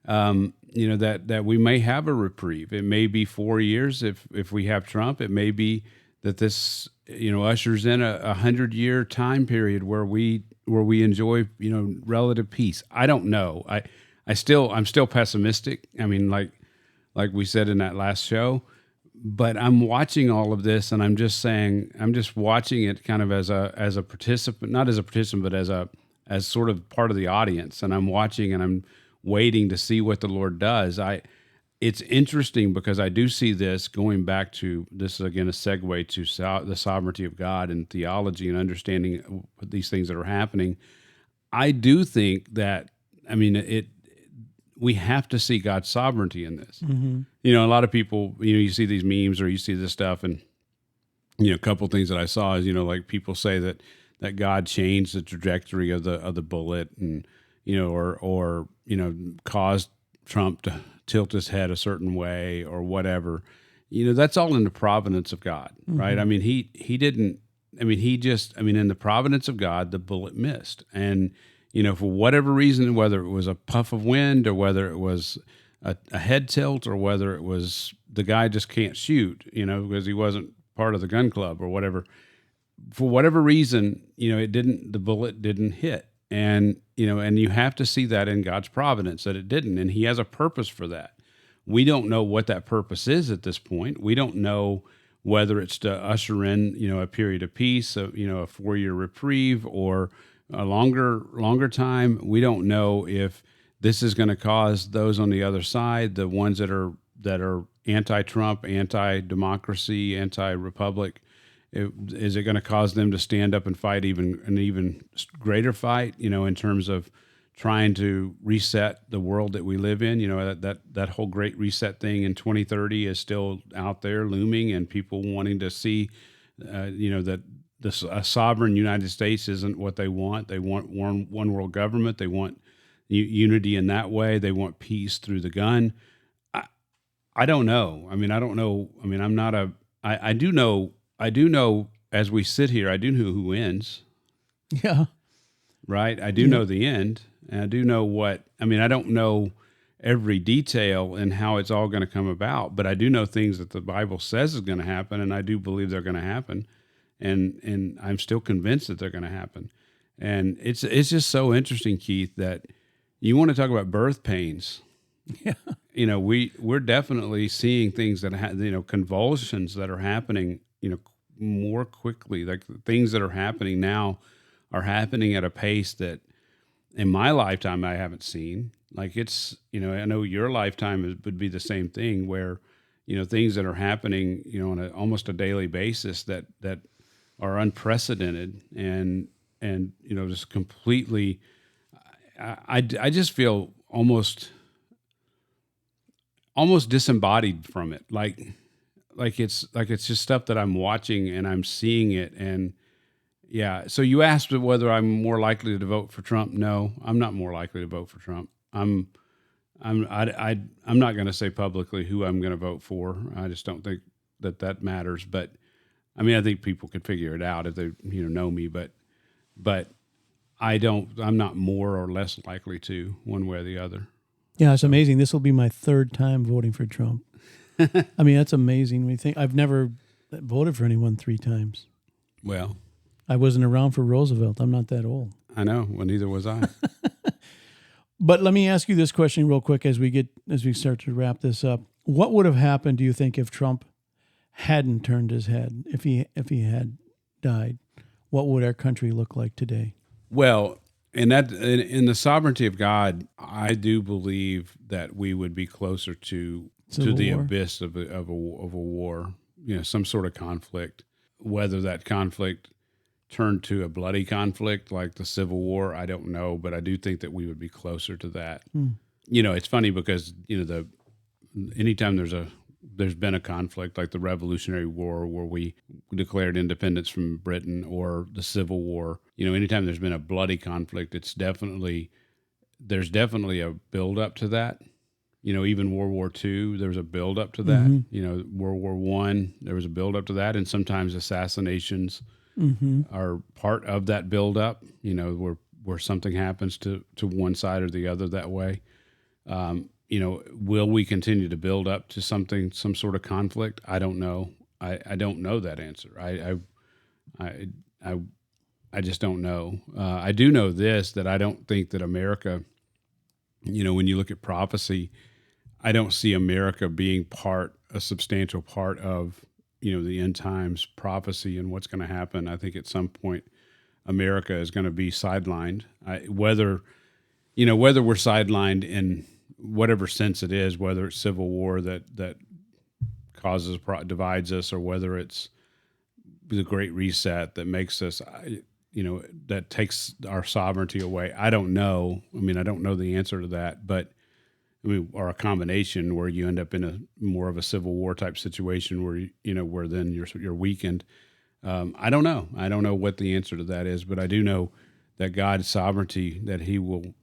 B: You know, that we may have a reprieve. It may be 4 years if we have Trump. It may be that this, you know, ushers in a 100-year time period where we enjoy, you know, relative peace. I don't know. I'm still pessimistic. I mean, like we said in that last show, but I'm watching all of this and I'm just watching it kind of as a participant, not as a participant, but as sort of part of the audience. And I'm watching and I'm waiting to see what the Lord does. It's interesting because I do see this going back to, this is again a segue to the sovereignty of God and theology and understanding these things that are happening. I do think that, I mean, we have to see God's sovereignty in this. Mm-hmm. You know, a lot of people, you know, you see these memes or you see this stuff, and, you know, a couple of things that I saw is, you know, like people say that God changed the trajectory of the bullet, and, you know, or you know, caused Trump to tilt his head a certain way or whatever. You know, that's all in the providence of God, right? Mm-hmm. I mean, he didn't, I mean, in the providence of God, the bullet missed. And, you know, for whatever reason, whether it was a puff of wind or whether it was a head tilt or whether it was the guy just can't shoot, you know, because he wasn't part of the gun club or whatever, for whatever reason, you know, the bullet didn't hit. And, you know, and you have to see that in God's providence that it didn't. And he has a purpose for that. We don't know what that purpose is at this point. We don't know whether it's to usher in, you know, a period of peace, you know, a 4-year reprieve or a longer time. We don't know if this is going to cause those on the other side, the ones that are anti-Trump, anti-democracy, anti-republic, is it going to cause them to stand up and fight an even greater fight, you know, in terms of trying to reset the world that we live in? You know, that whole great reset thing in 2030 is still out there looming, and people wanting to see, you know, that a sovereign United States isn't what they want. They want one world government. They want unity in that way. They want peace through the gun. I don't know. I mean, I don't know. I mean, I do know as we sit here, I do know who wins.
A: Yeah.
B: Right? I do know the end. And I do know I don't know every detail and how it's all going to come about, but I do know things that the Bible says is going to happen, and I do believe they're going to happen. And I'm still convinced that they're going to happen. And it's just so interesting, Keith, that you want to talk about birth pains.
A: Yeah.
B: You know, we're definitely seeing things that convulsions that are happening, you know, more quickly. Like things that are happening now are happening at a pace that in my lifetime I haven't seen. Like it's, you know, I know your lifetime would be the same thing, where, you know, things that are happening, you know, on almost a daily basis that are unprecedented and you know, just completely. I just feel almost disembodied from it. Like it's just stuff that I'm watching and I'm seeing it, and Yeah. So you asked whether I'm more likely to vote for Trump. No, I'm not more likely to vote for Trump. I'm not going to say publicly who I'm going to vote for. I just don't think that matters. But I mean, I think people could figure it out if they know me. But I'm not more or less likely to one way or the other.
A: Yeah, it's amazing. This will be my third time voting for Trump. I mean, that's amazing. When you think I've never voted for anyone 3 times.
B: Well,
A: I wasn't around for Roosevelt. I'm not that old.
B: I know. Well, neither was I.
A: But let me ask you this question real quick as we start to wrap this up. What would have happened, do you think, if Trump hadn't turned his head? If he had died, what would our country look like today?
B: Well, in the sovereignty of God, I do believe that we would be closer to the abyss of a war. Some sort of conflict. Whether that conflict turned to a bloody conflict like the Civil War, I don't know, but I do think that we would be closer to that. It's funny because anytime there's been a conflict like the Revolutionary War where we declared independence from Britain, or the Civil War, anytime there's been a bloody conflict, there's definitely a build up to that. Even World War II, there was a build up to that.
A: Mm-hmm.
B: World War I, there was a build up to that, and sometimes assassinations are part of that build up. Where something happens to one side or the other that way. Will we continue to build up to some sort of conflict? I don't know. I don't know that answer. I just don't know. I do know this, that I don't think that America, when you look at prophecy, I don't see America being a substantial part of, the end times prophecy and what's going to happen. I think at some point America is going to be sidelined. Whether we're sidelined in whatever sense it is, whether it's civil war that divides us, or whether it's the Great Reset that makes us, that takes our sovereignty away. I don't know. I mean, I don't know the answer to that, but or a combination where you end up in a more of a civil war type situation where where then you're weakened. I don't know. I don't know what the answer to that is, but I do know that God's sovereignty, that He will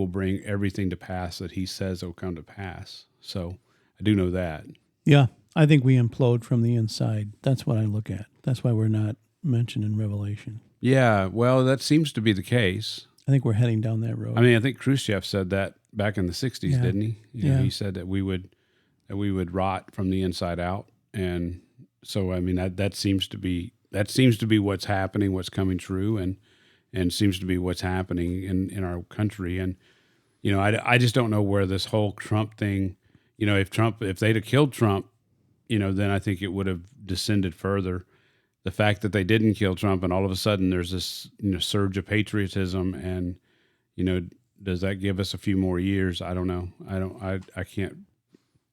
B: bring everything to pass that He says will come to pass. So I do know that.
A: Yeah, I think we implode from the inside. That's what I look at. That's why we're not mentioned in Revelation.
B: Yeah, well, that seems to be the case.
A: I think we're heading down that road.
B: I mean, I think Khrushchev said that back in the 60s, didn't he? He said that we would rot from the inside out. And so, I mean, that seems to be what's happening, what's coming true, and seems to be what's happening in our country. And, I just don't know where this whole Trump thing, if they'd have killed Trump, then I think it would have descended further. The fact that they didn't kill Trump, and all of a sudden there's this surge of patriotism, and does that give us a few more years? I don't know. I can't.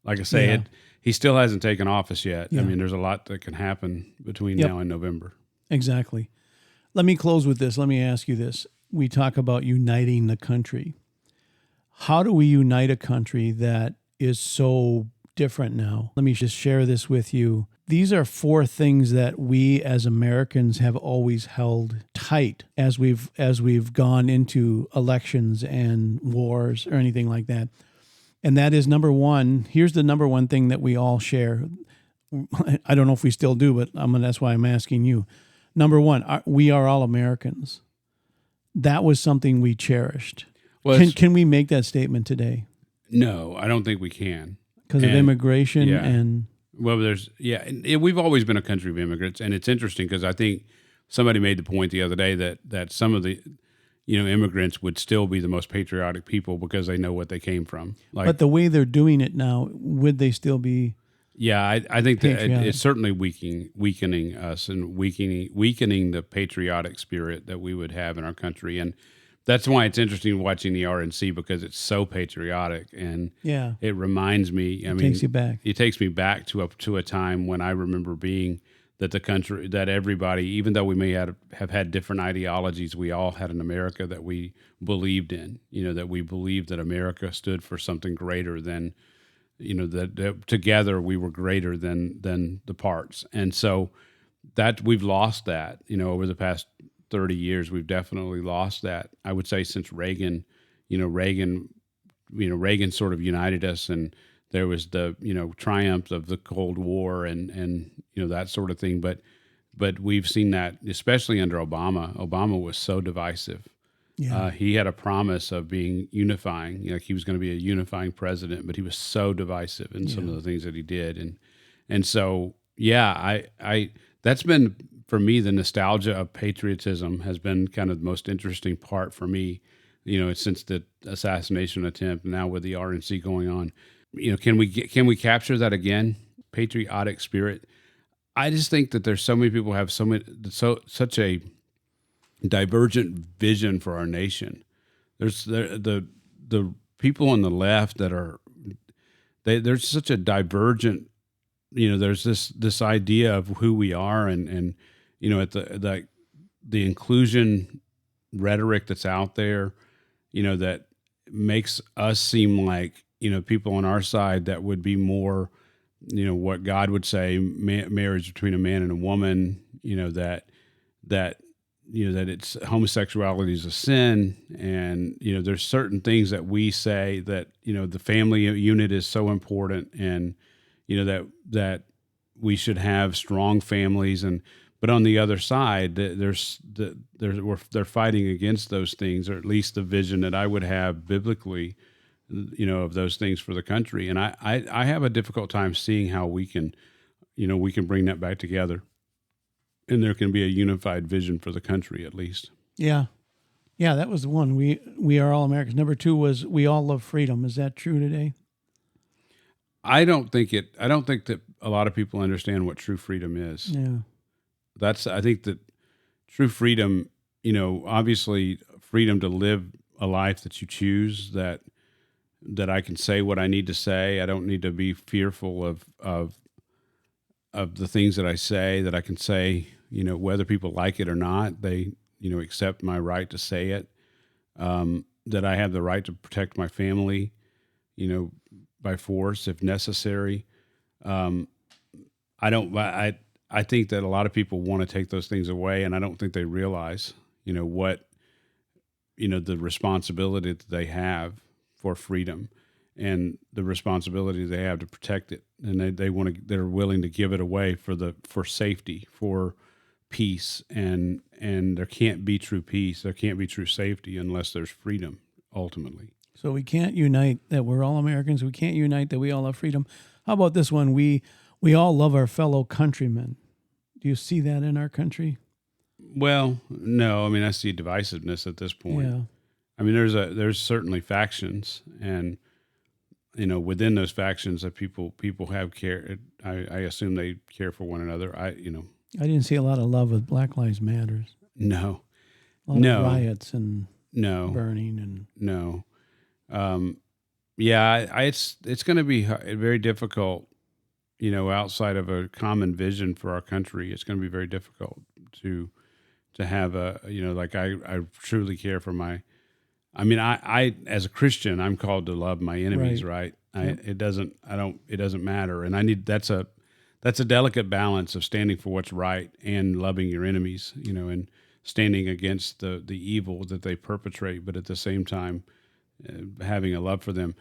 B: Like I say, he still hasn't taken office yet. Yeah. I mean, there's a lot that can happen between now and November.
A: Exactly. Let me close with this. Let me ask you this. We talk about uniting the country. How do we unite a country that is so different now? Let me just share this with you. These are 4 things that we as Americans have always held tight as we've gone into elections and wars or anything like that. And that is, number 1, here's the number 1 thing that we all share. I don't know if we still do, but that's why I'm asking you. Number 1, we are all Americans. That was something we cherished. Well, can we make that statement today?
B: No, I don't think we can.
A: Because of immigration and...
B: Well, we've always been a country of immigrants, and it's interesting because I think somebody made the point the other day that some of the immigrants would still be the most patriotic people because they know what they came from.
A: But the way they're doing it now, would they still be?
B: Yeah, I think that it's certainly weakening us and weakening the patriotic spirit that we would have in our country, and that's why it's interesting watching the RNC because it's so patriotic, and it reminds me. It
A: takes you back.
B: It takes me back to a time when I remember being that the country, that everybody, even though we may have had different ideologies, we all had an America that we believed in. That we believed that America stood for something greater than, that together we were greater than the parts, and so that we've lost that, over the past 30 years, we've definitely lost that. I would say since Reagan, Reagan sort of united us, and there was the, triumph of the Cold War and that sort of thing. But we've seen that, especially under Obama. Obama was so divisive.
A: Yeah.
B: He had a promise of being unifying, like he was going to be a unifying president, but he was so divisive in some of the things that he did. And so, yeah, I that's been, for me, the nostalgia of patriotism has been kind of the most interesting part for me, since the assassination attempt, now with the RNC going on. Can we capture that again? Patriotic spirit. I just think that there's so many people who have such a divergent vision for our nation. There's the people on the left that there's such a divergent, there's this idea of who we are, and at the inclusion rhetoric that's out there, that makes us seem like, people on our side that would be more, what God would say, marriage between a man and a woman, that it's homosexuality is a sin. And, there's certain things that we say that, the family unit is so important, and, that we should have strong families. But on the other side, they're fighting against those things, or at least the vision that I would have biblically, of those things for the country. And I have a difficult time seeing how we can bring that back together, and there can be a unified vision for the country, at least.
A: Yeah. Yeah, that was the one. We are all Americans. Number 2 was we all love freedom. Is that true today?
B: I don't think that a lot of people understand what true freedom is.
A: Yeah.
B: I think that true freedom, obviously freedom to live a life that you choose, that I can say what I need to say. I don't need to be fearful of the things that I say, that I can say, whether people like it or not, they, accept my right to say it, that I have the right to protect my family, by force if necessary. I think that a lot of people want to take those things away, and I don't think they realize, what, the responsibility that they have for freedom, and the responsibility they have to protect it. And they're willing to give it away for safety, for peace. And there can't be true peace, there can't be true safety unless there's freedom, ultimately.
A: So we can't unite that we're all Americans. We can't unite that we all have freedom. How about this one? We all love our fellow countrymen. Do you see that in our country?
B: Well, no. I mean, I see divisiveness at this point.
A: Yeah.
B: I mean, there's certainly factions, and within those factions that people have care. I assume they care for one another. I
A: didn't see a lot of love with Black Lives Matters.
B: No.
A: A lot of riots and
B: no
A: burning and
B: no. Yeah, it's going to be very difficult. Outside of a common vision for our country, it's going to be very difficult to have I truly care for my. I mean, I as a Christian, I'm called to love my enemies, right? It doesn't matter. And that's a delicate balance of standing for what's right and loving your enemies, and standing against the evil that they perpetrate, but at the same time, having a love for them.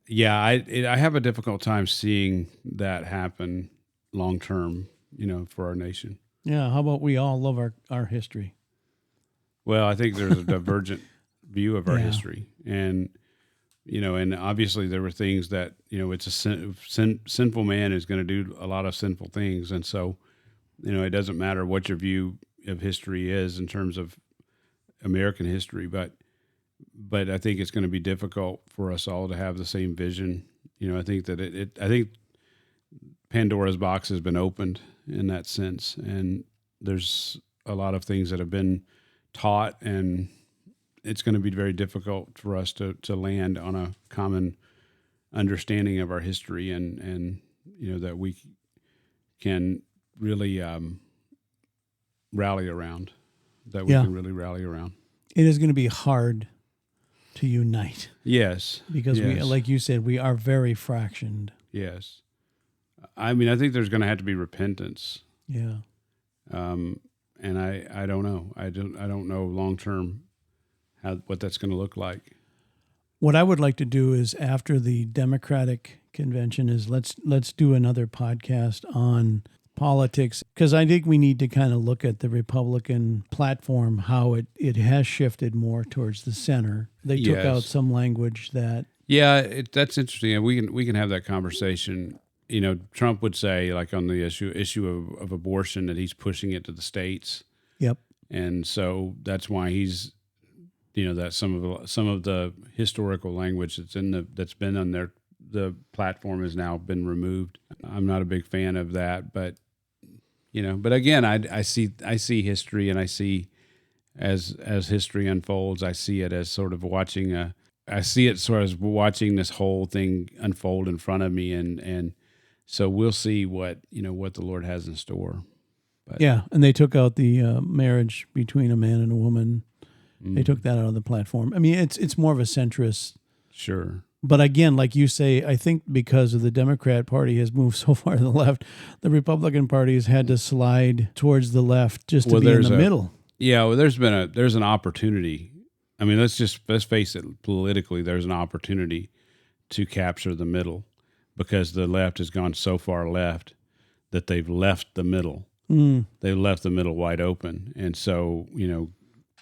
B: Yeah. I have a difficult time seeing that happen long term, for our nation.
A: yeah. How about we all love our history?
B: Well, I think there's a divergent view of our history, and and obviously there were things that it's a sinful man is going to do a lot of sinful things, and so it doesn't matter what your view of history is in terms of American history, but I think it's going to be difficult for us all to have the same vision. I think that I think Pandora's box has been opened in that sense, and there's a lot of things that have been taught, and it's going to be very difficult for us to land on a common understanding of our history, and that we can really rally around. That we can really rally around.
A: It is going to be hard to unite.
B: Yes,
A: because we, like you said, we are very fractioned.
B: Yes, I mean, I think there's going to have to be repentance.
A: Yeah.
B: and I don't know. I don't know long term what that's going to look like.
A: What I would like to do is after the Democratic convention is let's do another podcast on politics, because I think we need to kind of look at the Republican platform, how it has shifted more towards the center. They took out some language that...
B: Yeah, that's interesting. And we can have that conversation. You know, Trump would say, like on the issue of abortion, that he's pushing it to the states.
A: Yep.
B: And so that's why he's, you know, that some of the historical language that's been on the platform has now been removed. I'm not a big fan of that, but you know, but again, I see history, and I see as history unfolds, I see it as sort of watching this whole thing unfold in front of me, and so we'll see what the Lord has in store. But,
A: yeah, and they took out the marriage between a man and a woman. They took that out of the platform. I mean, it's more of a centrist.
B: Sure.
A: But again, like you say, I think because of the Democrat Party has moved so far to the left, the Republican Party has had to slide towards the left just to be in the middle.
B: Yeah, well, there's an opportunity. I mean, let's face it, politically, there's an opportunity to capture the middle, because the left has gone so far left that they've left the middle. They've left the middle wide open. And so, you know,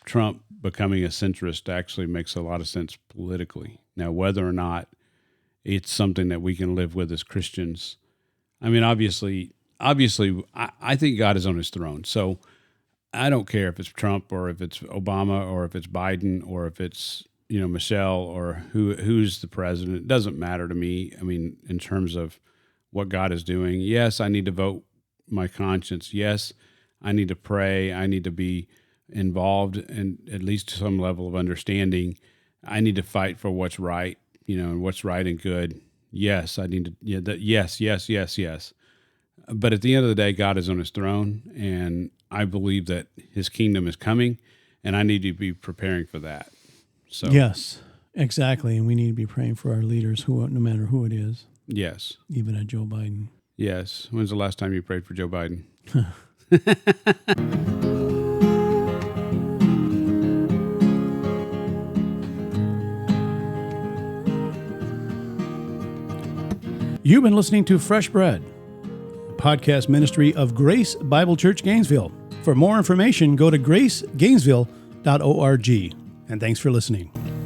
B: Trump becoming a centrist actually makes a lot of sense politically. Now, whether or not it's something that we can live with as Christians, I mean, obviously, I think God is on his throne. So I don't care if it's Trump or if it's Obama or if it's Biden or if it's, you know, Michelle or who's the president. It doesn't matter to me. I mean, in terms of what God is doing, yes, I need to vote my conscience. Yes, I need to pray. I need to be involved in at least some level of understanding. I need to fight for what's right, you know, and what's right and good. Yes, I need to. Yeah, yes. But at the end of the day, God is on his throne, and I believe that his kingdom is coming, and I need to be preparing for that. So
A: yes, exactly, and we need to be praying for our leaders, no matter who it is.
B: Yes,
A: even a Joe Biden.
B: Yes. When's the last time you prayed for Joe Biden?
A: You've been listening to Fresh Bread, a podcast ministry of Grace Bible Church Gainesville. For more information, go to gracegainesville.org. And thanks for listening.